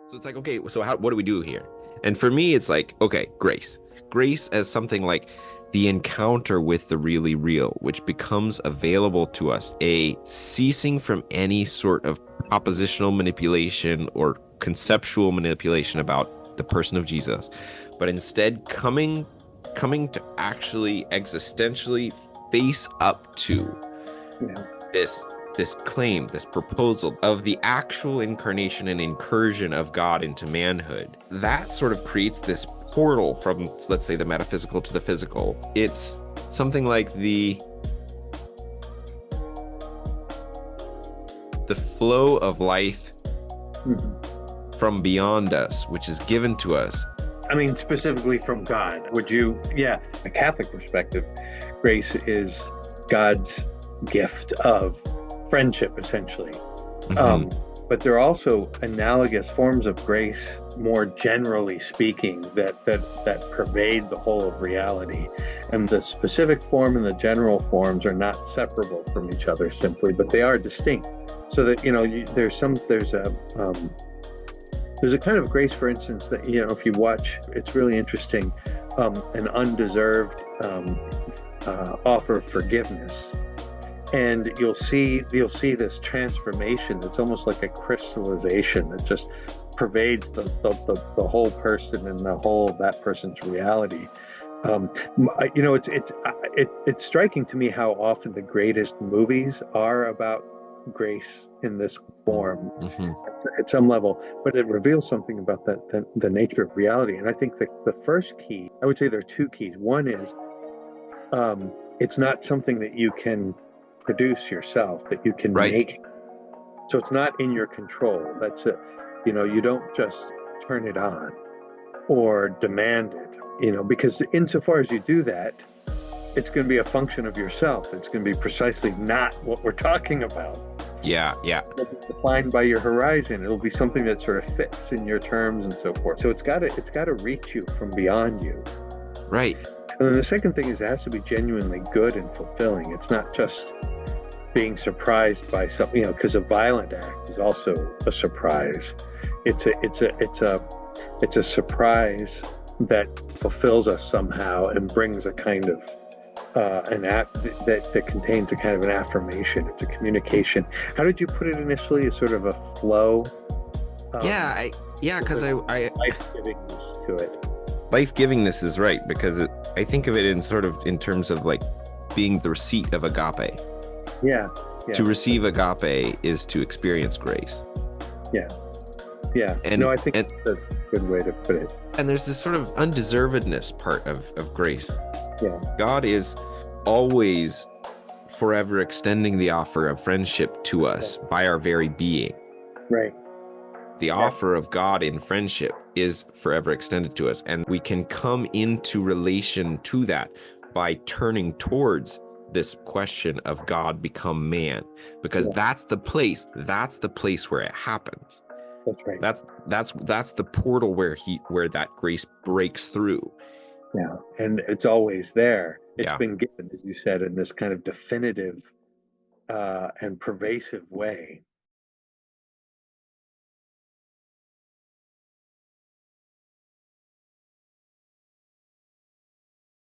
So it's like, okay, so what do we do here? And for me, it's like, okay, grace. Grace as something like the encounter with the really real, which becomes available to us, a ceasing from any sort of propositional manipulation or conceptual manipulation about the person of Jesus, but instead coming to actually existentially face up to Yeah. this this claim, this proposal of the actual incarnation and incursion of God into manhood. That sort of creates this portal from, let's say, the metaphysical to the physical. It's something like the flow of life Mhm. from beyond us, which is given to us. I mean, specifically from God. Would you, yeah, a Catholic perspective, grace is God's gift of friendship, essentially. Um, Mhm. but there are also analogous forms of grace, more generally speaking, that pervade the whole of reality. And the specific form and the general forms are not separable from each other simply, but they are distinct. So that there's a kind of grace, for instance, that if you watch, it's really interesting, an undeserved offer of forgiveness, and you'll see this transformation. It's almost like a crystallization that just pervades the whole person and the whole of that person's reality. Um, it's striking to me how often the greatest movies are about grace in this form Mhm. at some level, but it reveals something about the nature of reality. And I think that the first key, I would say there are two keys. One is it's not something that you can produce yourself, that you can Right. make. So it's not in your control. That's it. You don't just turn it on or demand it, because insofar as you do that, it's going to be a function of yourself. It's going to be precisely not what we're talking about. Yeah, yeah. It'll be defined by your horizon. It'll be something that sort of fits in your terms and so forth. So it's got to reach you from beyond you. Right. And then the second thing is it has to be genuinely good and fulfilling. It's not just being surprised by something, because a violent act is also a surprise. It's a surprise that fulfills us somehow and brings a kind of an app that contains a kind of an affirmation. It's a communication. How did you put it initially? As sort of a flow, Yeah, um, yeah, with because a I life-givingness to it. life-givingness is right because I think of it in sort of in terms of like being the receipt of agape. Yeah, To yeah, receive agape is to experience grace. yeah, yeah. And No, I think and that's a good way to put it. and there's this sort of undeservedness part of grace. Yeah, God is always forever extending the offer of friendship to yeah, us by our very being. right. The Yeah, offer of God in friendship is forever extended to us, and we can come into relation to that by turning towards this question of God become man, because yeah, that's the place where it happens. that's right. That's the portal where that grace breaks through. Yeah, and it's always there. It's Yeah. been given, as you said, in this kind of definitive and pervasive way.